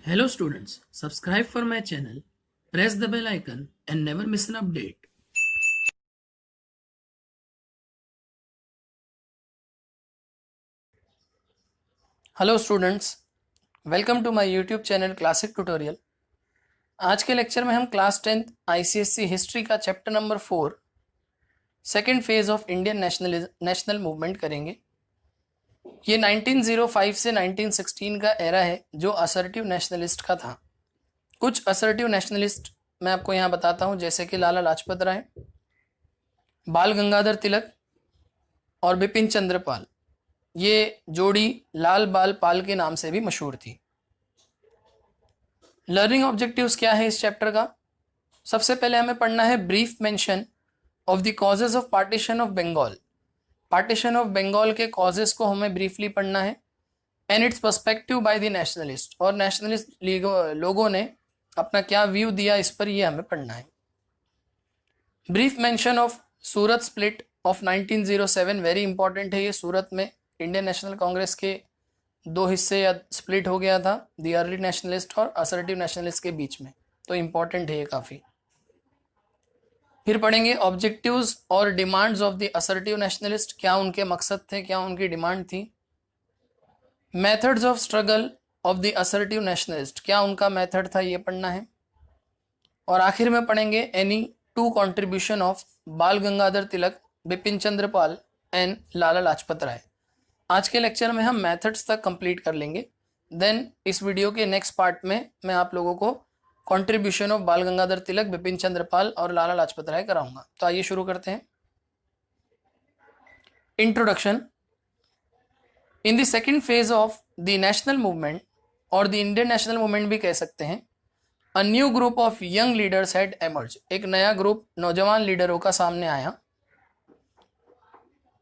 Hello students, subscribe for my channel, press the bell icon and never miss an update. Hello students, welcome to my YouTube channel classic tutorial. आज के lecture में हम class 10th ICSE history का chapter number 4 second phase of Indian national movement करेंगे। ये 1905 से 1916 का era है जो असर्टिव नेशनलिस्ट का था। कुछ असर्टिव नेशनलिस्ट मैं आपको यहाँ बताता हूँ, जैसे कि लाला लाजपत राय, बाल गंगाधर तिलक और बिपिन चंद्र पाल। ये जोड़ी लाल बाल पाल के नाम से भी मशहूर थी। लर्निंग ऑब्जेक्टिव्स क्या है इस चैप्टर का? सबसे पहले हमें पढ़ना है brief mention of the causes of partition of Bengal. Partition of Bengal के कॉजेज को हमें ब्रीफली पढ़ना है and its perspective by the nationalist, और नेशनलिस्ट लोगों ने अपना क्या व्यू दिया इस पर, ये हमें पढ़ना है। Brief mention of Surat split of 1907, very important है ये। सूरत में इंडियन नेशनल कांग्रेस के दो हिस्से या स्प्लिट हो गया था, द अर्ली नेशनलिस्ट और असर्टिव नेशनलिस्ट के बीच में, तो इंपॉर्टेंट है ये काफ़ी। फिर पढ़ेंगे ऑब्जेक्टिव्स और demands of the assertive nationalist, क्या उनके मकसद थे, क्या उनकी डिमांड थी। Methods of struggle of the assertive nationalist, क्या उनका मेथड था, ये पढ़ना है। और आखिर में पढ़ेंगे एनी टू कॉन्ट्रीब्यूशन ऑफ बाल गंगाधर तिलक, बिपिन चंद्र पाल एंड लाला लाजपत राय। आज के लेक्चर में हम मेथड्स तक कंप्लीट कर लेंगे, देन इस वीडियो के नेक्स्ट पार्ट में मैं आप लोगों को कंट्रीब्यूशन ऑफ बाल गंगाधर तिलक, बिपिन चंद्र पाल और लाला लाजपत राय कराऊंगा। तो आइए शुरू करते हैं। Introduction. In the second phase of the national movement, और द इंडियन नेशनल मूवमेंट भी कह सकते हैं, a new group of young leaders had emerge. एक नया ग्रुप नौजवान लीडरों का सामने आया।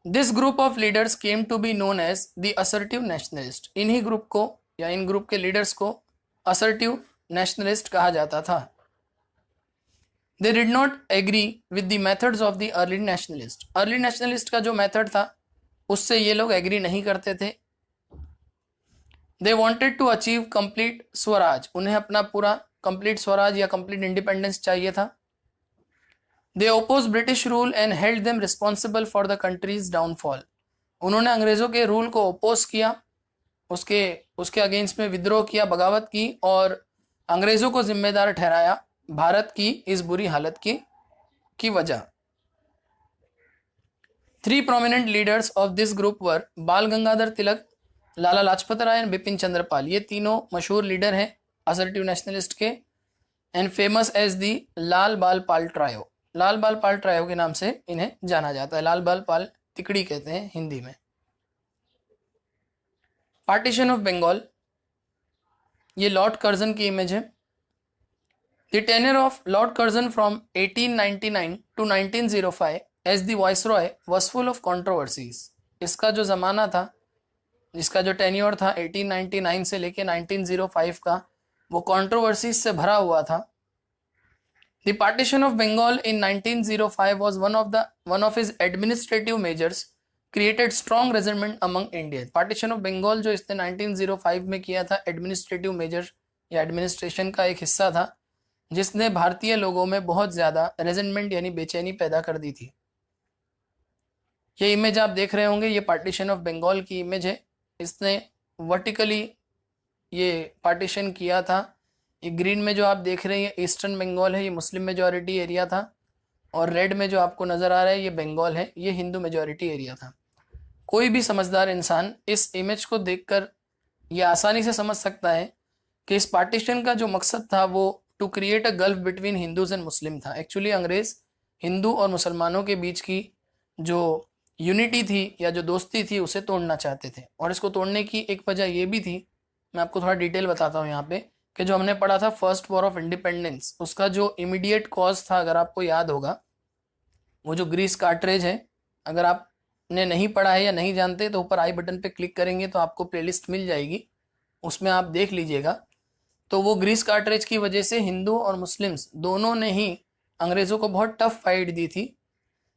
This group of leaders came to be known as the assertive nationalist. इन्हीं ग्रुप को या इन ग्रुप के लीडर्स को असर्टिव नेशनलिस्ट कहा जाता था। They did not agree with the methods of the early nationalist. Early nationalist का जो मेथड था उससे ये लोग एग्री नहीं करते थे। They wanted to achieve complete swaraj. उन्हें अपना पूरा कंप्लीट स्वराज या कंप्लीट इंडिपेंडेंस चाहिए था। They opposed British rule and held them responsible for the country's downfall. उन्होंने अंग्रेजों के रूल को ओपोज किया, उसके अगेंस्ट में विद्रोह किया, बगावत की और अंग्रेजों को जिम्मेदार ठहराया भारत की इस बुरी हालत की वजह। 3 prominent leaders of this group were बाल गंगाधर तिलक, लाला लाजपत राय और बिपिन चंद्र पाल। ये तीनों मशहूर लीडर हैं असर्टिव नेशनलिस्ट के, एंड फेमस एज दी लाल बाल पाल ट्रायो। लाल बाल पाल ट्रायो के नाम से इन्हें जाना जाता है। लाल बाल पाल तिकड़ी कहते हैं हिंदी में। पार्टीशन ऑफ बंगाल, ये लॉर्ड कर्जन की इमेज है। The tenure of Lord Curzon from 1899 to 1905 as the viceroy was full of controversies. इसका जो ज़माना था, इसका जो टेन्योर था 1899 से लेके 1905 का, वो कंट्रोवर्सीज से भरा हुआ था। The partition of Bengal in 1905 was one of his administrative measures, created strong resentment among Indians. Partition of Bengal जो इसने 1905 में किया था, एडमिनिस्ट्रेटिव मेजर या एडमिनिस्ट्रेशन का एक हिस्सा था, जिसने भारतीय लोगों में बहुत ज़्यादा रेजेंटमेंट यानी बेचैनी पैदा कर दी थी। ये इमेज आप देख रहे होंगे, ये पार्टीशन ऑफ बंगाल की इमेज है। इसने वर्टिकली ये पार्टीशन किया था। ये ग्रीन में जो आप देख रहे हैं ईस्टर्न बंगाल है, ये मुस्लिम मेजॉरिटी एरिया था, और रेड में जो आपको नज़र आ रहा है ये बंगाल है, ये हिंदू मेजॉरिटी एरिया था। कोई भी समझदार इंसान इस इमेज को देखकर ये आसानी से समझ सकता है कि इस पार्टीशन का जो मकसद था वो to create a gulf between Hindus and Muslim था। एक्चुअली अंग्रेज़ हिंदू और मुसलमानों के बीच की जो यूनिटी थी या जो दोस्ती थी उसे तोड़ना चाहते थे, और इसको तोड़ने की एक वजह ये भी थी, मैं आपको थोड़ा डिटेल बताता हूँ यहाँ पे, कि जो हमने पढ़ा था फर्स्ट वॉर ऑफ इंडिपेंडेंस, उसका जो इमीडिएट कॉज था, अगर आपको याद होगा, वो जो ग्रीस कार्ट्रेज है, अगर आपने नहीं पढ़ा है या नहीं जानते तो ऊपर आई बटन पे क्लिक करेंगे तो आपको प्लेलिस्ट मिल जाएगी, उसमें आप देख लीजिएगा। तो वो ग्रीस कार्ट्रेज की वजह से हिंदू और मुस्लिम्स दोनों ने ही अंग्रेज़ों को बहुत टफ फाइट दी थी।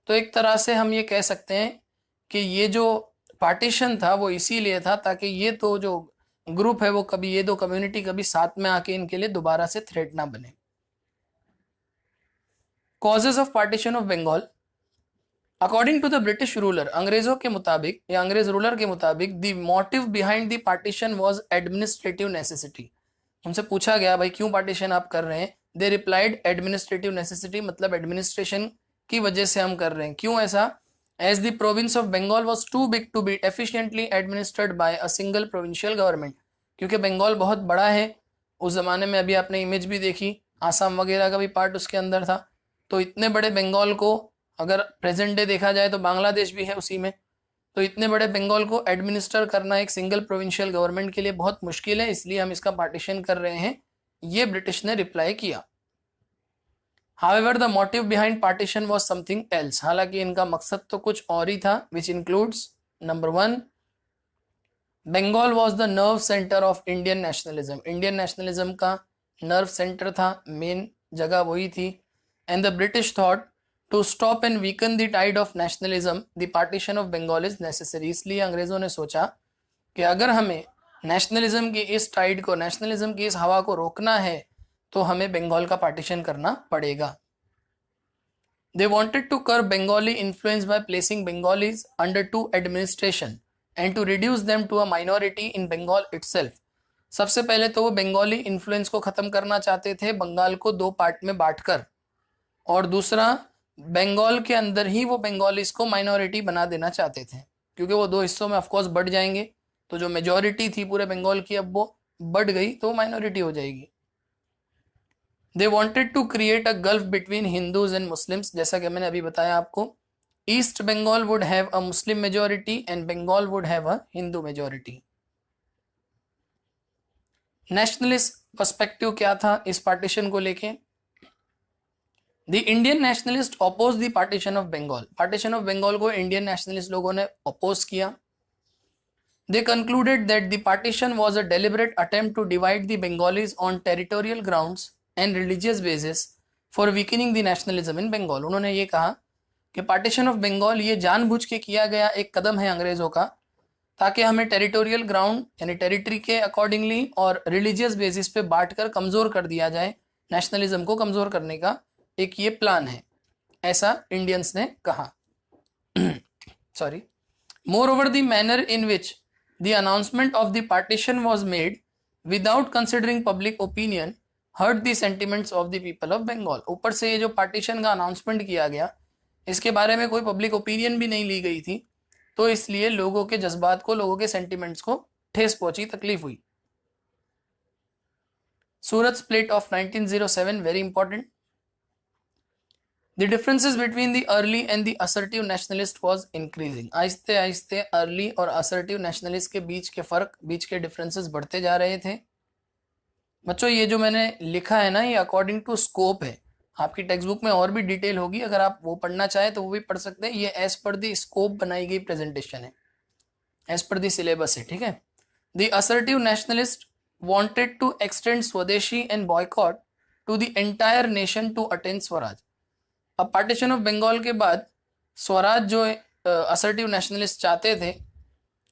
तो एक तरह से हम ये कह सकते हैं कि ये जो पार्टीशन था वो इसीलिए था ताकि ये तो जो ग्रुप है वो कभी, ये दो कम्युनिटी कभी साथ में आके इनके लिए दोबारा से थ्रेट ना बने। Causes of partition of Bengal, according to the British ruler, अंग्रेजों के मुताबिक या अंग्रेज रूलर के मुताबिक, the motive behind the partition was administrative necessity. उनसे पूछा गया भाई क्यों पार्टीशन आप कर रहे हैं, दे रिप्लाइड एडमिनिस्ट्रेटिव नेसेसिटी, मतलब एडमिनिस्ट्रेशन की वजह से हम कर रहे हैं। क्यों ऐसा? As the province of Bengal was too big to be efficiently administered by a single provincial government, क्योंकि बंगाल बहुत बड़ा है। उस जमाने में अभी आपने इमेज भी देखी, आसाम वगैरह का भी पार्ट उसके अंदर था। तो इतने बड़े बंगाल को, अगर प्रेजेंट डे देखा जाए तो बांग्लादेश भी है उसी में, तो इतने बड़े बंगाल को एडमिनिस्टर करना एक सिंगल प्रोविंशियल गवर्नमेंट के लिए बहुत मुश्किल है, इसलिए हम इसका पार्टीशन कर रहे हैं, ये ब्रिटिश ने रिप्लाई किया। However, the motive behind partition was something else, हालांकि इनका मकसद तो कुछ और ही था, which includes number 1, Bengal was the nerve center of Indian nationalism, Indian nationalism का nerve center था, मेन जगह वही थी। And the British thought to stop and weaken the tide of nationalism, the partition of Bengal is necessary, इसलिए अंग्रेजों ने सोचा कि अगर हमें नेशनलिज्म की इस टाइड को, नेशनलिज्म की इस हवा को रोकना है तो हमें बंगाल का पार्टीशन करना पड़ेगा। They wanted to curb Bengali influence by placing Bengalis under two administration and to reduce them to a minority in Bengal itself. सबसे पहले तो वो बंगाली इन्फ्लुएंस को खत्म करना चाहते थे बंगाल को दो पार्ट में बांटकर, और दूसरा बंगाल के अंदर ही वो बंगालीज को माइनॉरिटी बना देना चाहते थे, क्योंकि वो दो हिस्सों में ऑफकोर्स बढ़ जाएंगे, तो जो मेजॉरिटी थी पूरे बंगाल की अब वो बढ़ गई तो माइनॉरिटी हो जाएगी। They wanted to create a gulf between Hindus and Muslims, जैसा कि मैंने अभी बताया आपको, East Bengal would have a Muslim majority and Bengal would have a Hindu majority. Nationalist perspective क्या था इस पार्टीशन को लेके? The Indian nationalists opposed the partition of Bengal. Partition of Bengal को Indian nationalist लोगों ने oppose किया। They concluded that the partition was a deliberate attempt to divide the Bengalis on territorial grounds and religious basis for weakening the nationalism in Bengal. उन्होंने ये कहा कि partition of Bengal ये जानबूझ के किया गया एक कदम है अंग्रेजों का, ताकि हमें टेरिटोरियल ग्राउंड यानी टेरिटरी के अकॉर्डिंगली और रिलीजियस बेसिस पे बांटकर कमज़ोर कर दिया जाए, नेशनलिज्म को कमज़ोर करने का एक ये प्लान है, ऐसा इंडियंस ने कहा। Sorry. More over the manner in which the announcement of the partition was made without considering public opinion hurt the sentiments of the people of Bengal. ऊपर से ये जो पार्टीशन का अनाउंसमेंट किया गया, इसके बारे में कोई पब्लिक ओपिनियन भी नहीं ली गई थी, तो इसलिए लोगों के जज्बात को, लोगों के सेंटिमेंट्स को ठेस पहुंची, तकलीफ हुई। Surat split of 1907, very important. The differences between the early and the assertive nationalist was increasing. आहिस्ते आहिस्ते अर्ली और असर्टिव नेशनलिस्ट के बीच के फर्क, बीच के डिफरेंसेस बढ़ते जा रहे थे। बच्चों ये जो मैंने लिखा है ना, ये अकॉर्डिंग टू स्कोप है, आपकी टेक्स्ट बुक में और भी डिटेल होगी, अगर आप वो पढ़ना चाहें तो वो भी पढ़ सकते हैं। ये एज पर द स्कोप बनाई गई प्रेजेंटेशन है, एज पर द सिलेबस है, ठीक है। The assertive nationalist wanted to extend Swadeshi and boycott to the entire nation to attain Swaraj. अब पार्टीशन ऑफ बंगाल के बाद स्वराज जो असर्टिव नेशनलिस्ट चाहते थे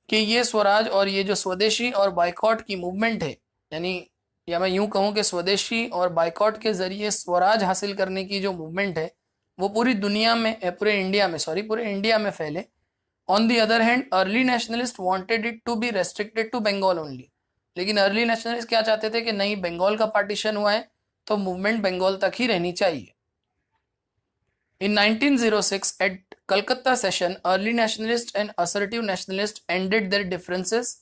कि ये स्वराज और ये जो स्वदेशी और बॉयकॉट की मूवमेंट है, यानी या मैं यूं कहूं कि स्वदेशी और बाइकॉट के जरिए स्वराज हासिल करने की जो मूवमेंट है वो पूरी दुनिया में, पूरे इंडिया में फैले। On the other hand early nationalist wanted it to be restricted to Bengal only. लेकिन अर्ली नेशनलिस्ट क्या चाहते थे कि नहीं, बंगाल का पार्टीशन हुआ है तो मूवमेंट बंगाल तक ही रहनी चाहिए। In 1906 at Calcutta session, early nationalist and assertive nationalist ended their differences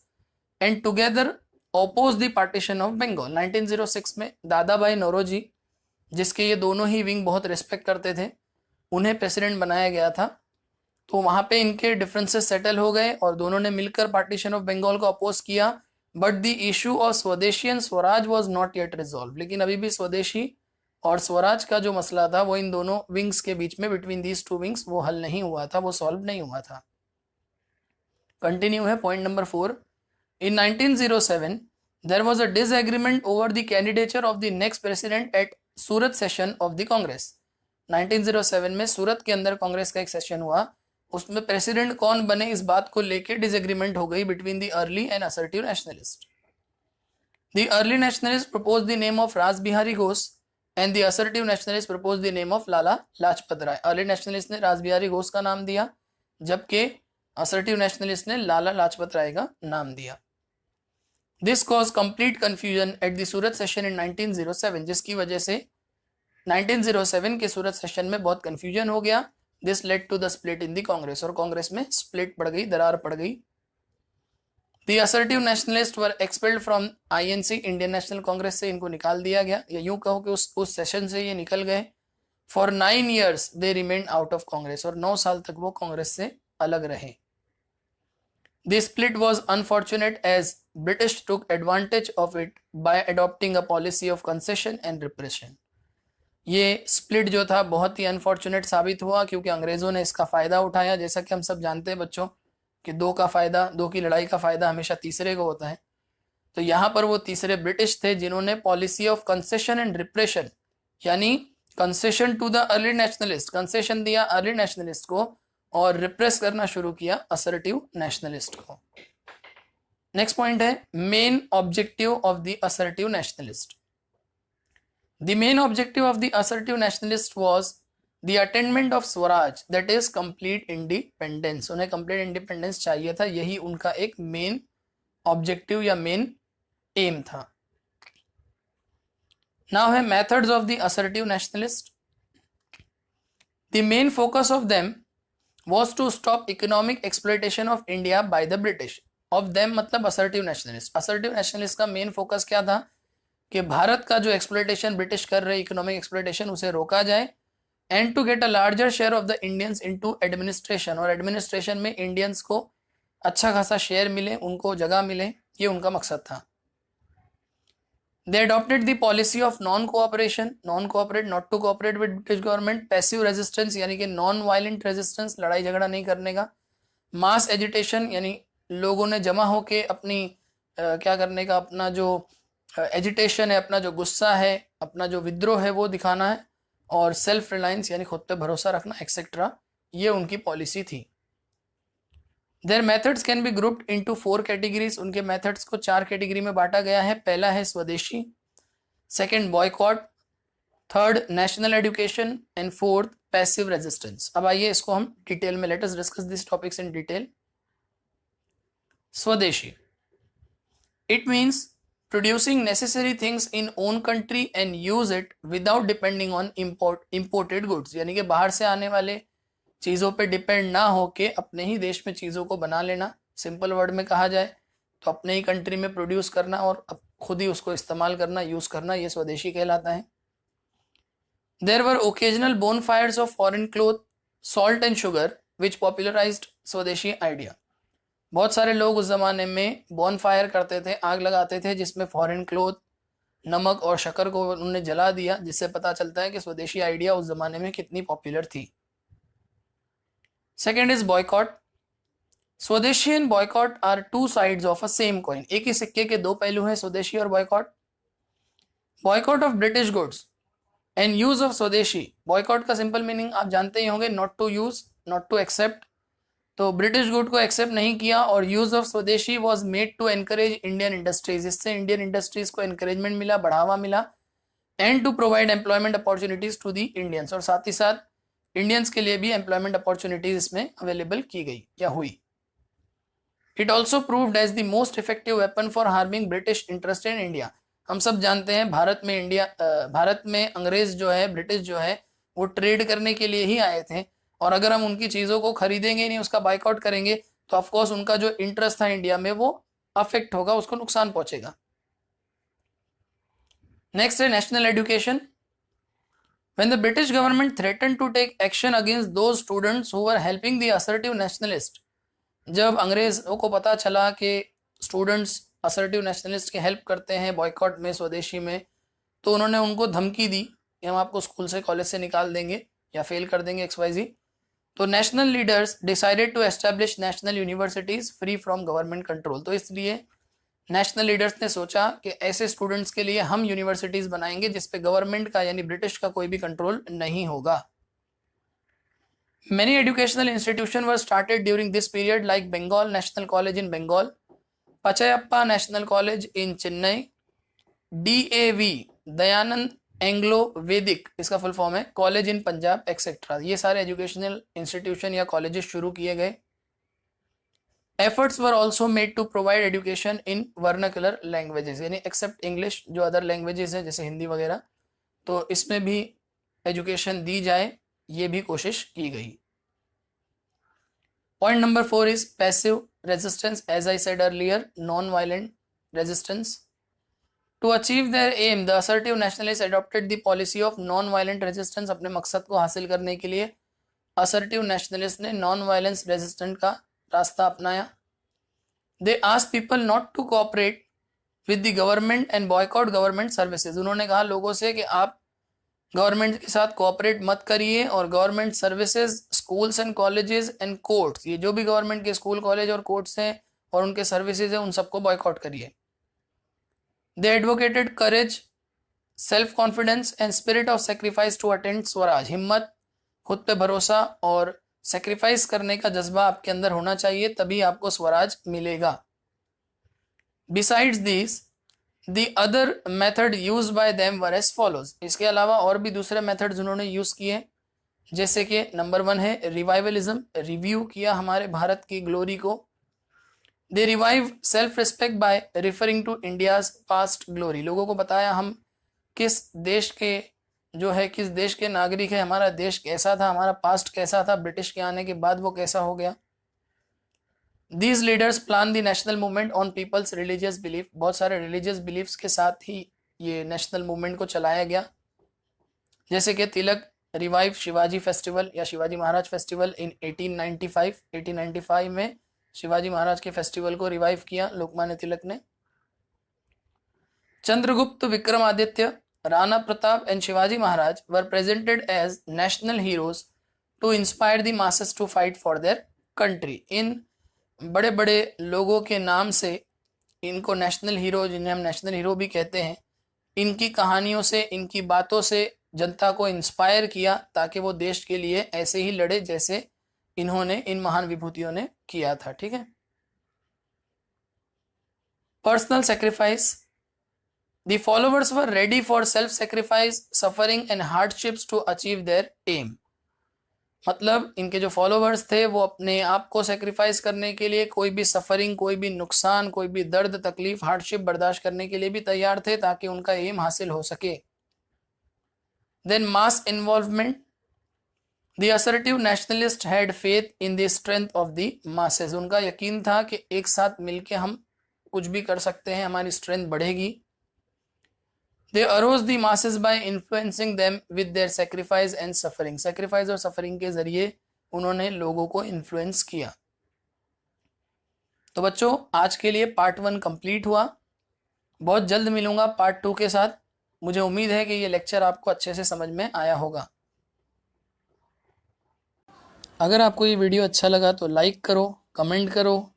and together oppose the partition of Bengal. 1906 में दादा भाई नौरोजी, जिसके ये दोनों ही विंग बहुत रिस्पेक्ट करते थे, उन्हें प्रेसिडेंट बनाया गया था। तो वहाँ पे इनके डिफरेंसेस सेटल हो गए और दोनों ने मिलकर पार्टीशन ऑफ बंगाल को अपोज किया। बट द इशू ऑफ स्वदेशी and Swaraj was not yet resolve. लेकिन अभी भी स्वदेशी और स्वराज का जो मसला था वो इन दोनों विंग्स के बीच में, बिटवीन दीज टू विंग्स, वो हल नहीं हुआ था, वो सॉल्व नहीं हुआ था। कंटिन्यू है point number 4। In 1907, there was a disagreement over the candidature of the next president at Surat session of the Congress. 1907 में सूरत के अंदर कांग्रेस का एक सेशन हुआ, उसमें प्रेसिडेंट कौन बने इस बात को लेके डिसएग्रीमेंट हो गई between the early and assertive nationalist. The early nationalists proposed the name of Ras Bihari Ghosh and the assertive nationalists proposed the name of Lala Lajpat Rai. Early nationalists ने रास बिहारी घोष का नाम दिया, जबकि assertive nationalists ने लाला लाजपत राय का नाम दिया. This caused complete confusion at the Surat session in 1907, जिसकी वजह से 1907 के सूरत सेशन में बहुत कंफ्यूजन हो गया. This led to the split in the Congress, और कांग्रेस में स्प्लिट पड़ गई, दरार पड़ गई. The assertive nationalists were expelled from INC, Indian national Congress से इनको निकाल दिया गया, या यूं कहो कि उस सेशन से ये निकल गए. For 9 years they remained out of Congress, और 9 साल तक वो कांग्रेस से अलग रहे. The split was unfortunate as British took advantage of it by adopting a policy of concession and repression. ये स्प्लिट जो था बहुत ही अनफॉर्चुनेट साबित हुआ, क्योंकि अंग्रेजों ने इसका फायदा उठाया. जैसा कि हम सब जानते हैं बच्चों कि दो की लड़ाई का फायदा हमेशा तीसरे को होता है. तो यहाँ पर वो तीसरे ब्रिटिश थे जिन्होंने policy of concession and repression, यानी concession to the early nationalist, concession दिया अर्ली नेशनलिस्ट को और रिप्रेस करना शुरू किया असर्टिव नेशनलिस्ट को. नेक्स्ट पॉइंट है main objective of the assertive nationalist. The main objective of the assertive nationalist was the attainment of Swaraj, that is complete independence. उन्हें complete independence चाहिए था, यही उनका एक main objective या main aim था. Now है methods of the assertive nationalist. The main focus of them was to stop economic exploitation of India by the British. Of them मतलब assertive nationalist. Assertive nationalist का main focus क्या था कि भारत का जो exploitation British कर रहे इकोनॉमिक एक्सप्लॉयटेशन उसे रोका जाए, and to get a larger share of the Indians into administration, और एडमिनिस्ट्रेशन में इंडियंस को अच्छा खासा शेयर मिले, उनको जगह मिले, ये उनका मकसद था. They adopted the policy of non cooperation, non cooperate, not to cooperate with British government, passive resistance यानी कि नॉन वायलेंट रेजिस्टेंस, लड़ाई झगड़ा नहीं करने का, मास एजिटेशन यानी लोगों ने जमा होके अपनी क्या करने का, अपना जो एजिटेशन है, अपना जो गुस्सा है, अपना जो विद्रोह है वो दिखाना है, और सेल्फ रिलायंस यानी खुद पे भरोसा रखना एक्सेट्रा, ये उनकी पॉलिसी थी. Their methods can be grouped into 4 categories. उनके मेथड्स को 4 कैटेगरी में बांटा गया है. पहला है swadeshi, second boycott, third national education, and fourth passive resistance. अब आइए इसको हम डिटेल में, let us discuss this topics in detail. Swadeshi, it means producing necessary things in own country and use it without depending on imported goods, यानी कि बाहर से आने वाले चीज़ों पे डिपेंड ना होके अपने ही देश में चीज़ों को बना लेना. सिंपल वर्ड में कहा जाए तो अपने ही कंट्री में प्रोड्यूस करना और खुद ही उसको इस्तेमाल करना, यूज़ करना, ये स्वदेशी कहलाता है. There were occasional bonfires of foreign cloth, salt and sugar which popularized स्वदेशी idea. बहुत सारे लोग उस ज़माने में बॉन फायर करते थे, आग लगाते थे, जिसमें फॉरेन क्लोथ, नमक और शक्कर को उन्होंने जला दिया, जिससे पता चलता है कि स्वदेशी आइडिया उस ज़माने में कितनी पॉपुलर थी. Second is boycott. Swadeshi and boycott are 2 sides of a same coin. एक ही सिक्के के 2 पहलू हैं, स्वदेशी और boycott. Boycott of British goods and use of swadeshi. Boycott का सिंपल मीनिंग आप जानते ही होंगे, not to use, not to accept. तो ब्रिटिश गुड को एक्सेप्ट नहीं किया, और use of swadeshi was made to encourage Indian industries. इससे इंडियन इंडस्ट्रीज को एनकरेजमेंट मिला, बढ़ावा मिला, and to provide employment opportunities to the Indians, और साथ ही साथ इंडियंस के लिए भी एम्प्लॉयमेंट अपॉर्चुनिटीज इसमें अवेलेबल की गई या हुई. It also proved as the most effective weapon for harming British interest in India. हम सब जानते हैं भारत में अंग्रेज जो है, ब्रिटिश जो है, वो ट्रेड करने के लिए ही आए थे, और अगर हम उनकी चीज़ों को खरीदेंगे नहीं, उसका बाइकआउट करेंगे, तो ऑफकोर्स उनका जो इंटरेस्ट था इंडिया में वो अफेक्ट होगा, उसको नुकसान पहुंचेगा. नेक्स्ट है national education. When the British government threaten to take action against those students who were helping the assertive nationalist, जब अंग्रेजों को पता चला कि स्टूडेंट्स असर्टिव नेशनलिस्ट की हेल्प करते हैं बॉयकॉट में, स्वदेशी में, तो उन्होंने उनको धमकी दी कि हम आपको स्कूल से, कॉलेज से निकाल देंगे या फेल कर देंगे XYZ. तो national leaders decided to establish national universities free from government control. तो इसलिए नेशनल लीडर्स ने सोचा कि ऐसे स्टूडेंट्स के लिए हम यूनिवर्सिटीज बनाएंगे जिसपे गवर्नमेंट का यानी ब्रिटिश का कोई भी कंट्रोल नहीं होगा. Many educational institutions were started during this period like Bengal National College in Bengal, Pachayappa National College in Chennai, DAV Dayanand Anglo Vedic, इसका फुल फॉर्म है कॉलेज इन पंजाब एक्सेट्रा। ये सारे एजुकेशनल इंस्टीट्यूशन या कॉलेजेस शुरू किए गए। Efforts were also made to provide education in vernacular languages, यानी except English जो अदर लैंग्वेजेस हैं जैसे हिंदी वगैरह, तो इसमें भी एजुकेशन दी जाए, ये भी कोशिश की गई। Point number 4 is passive resistance, as I said earlier, non violent resistance. To achieve their aim, the assertive nationalists adopted the policy of non-violent resistance। अपने मकसद को हासिल करने के लिए assertive nationalists ने non-violence resistance का रास्ता अपनाया। They asked people not to cooperate with the government and boycott government services। उन्होंने कहा लोगों से कि आप गवर्नमेंट के साथ कोऑपरेट मत करिए और government services, schools and colleges and courts, ये जो भी गवर्नमेंट के स्कूल, कॉलेज और कोर्ट्स हैं और उनके सर्विसेज हैं, उन सबको बॉयकॉट करिए। They advocated courage, self-confidence and spirit of sacrifice to attain Swaraj. हिम्मत, खुद पे भरोसा और सेक्रीफाइस करने का जज्बा आपके अंदर होना चाहिए, तभी आपको स्वराज मिलेगा। Besides these, the other method used by them were as follows। इसके अलावा और भी दूसरे मेथड्स उन्होंने यूज किए, जैसे कि नंबर 1 है रिवाइवलिज्म, रिव्यू किया हमारे भारत की ग्लोरी को। They revive self-respect by referring to India's past glory। लोगों को बताया हम किस देश के जो है, किस देश के नागरिक है, हमारा देश कैसा था, हमारा पास्ट कैसा था, ब्रिटिश के आने के बाद वो कैसा हो गया। These leaders plan the national movement on people's religious belief। बहुत सारे religious beliefs के साथ ही ये national movement को चलाया गया, जैसे कि तिलक रिवाइव शिवाजी फेस्टिवल या शिवाजी महाराज फेस्टिवल इन 1895 में शिवाजी महाराज के फेस्टिवल को रिवाइव किया लोकमान्य तिलक ने। Chandragupta, Vikramaditya, Rana Pratap and Shivaji Maharaj were presented as national heroes to inspire the masses to fight for their country. इन बड़े बड़े लोगों के नाम से इनको नेशनल हीरो, जिन्हें हम नेशनल हीरो भी कहते हैं, इनकी कहानियों से, इनकी बातों से जनता को इंस्पायर किया ताकि वो देश के लिए ऐसे ही लड़े जैसे इन्होंने, इन महान विभूतियों ने किया था। ठीक है। Personal sacrifice, the followers were ready for self sacrifice, suffering and hardships to achieve their aim. मतलब इनके जो फॉलोवर्स थे वो अपने आप को सेक्रीफाइस करने के लिए कोई भी सफरिंग, कोई भी नुकसान, कोई भी दर्द, तकलीफ, हार्डशिप बर्दाश्त करने के लिए भी तैयार थे ताकि उनका एम हासिल हो सके। Then mass involvement, The assertive nationalist had faith in the strength of the masses। उनका यकीन था कि एक साथ मिलके हम कुछ भी कर सकते हैं, हमारी स्ट्रेंथ बढ़ेगी। They arose the masses by influencing them with their sacrifice and suffering। sacrifice और suffering के जरिए उन्होंने लोगों को इन्फ्लुएंस किया। तो बच्चों आज के लिए पार्ट 1 कंप्लीट हुआ। बहुत जल्द मिलूंगा पार्ट 2 के साथ। मुझे उम्मीद है कि ये लेक्चर आपको अच्छे से समझ में आया होगा। अगर आपको ये वीडियो अच्छा लगा तो लाइक करो, कमेंट करो,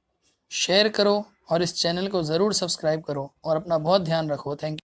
शेयर करो और इस चैनल को ज़रूर सब्सक्राइब करो और अपना बहुत ध्यान रखो। Thank you.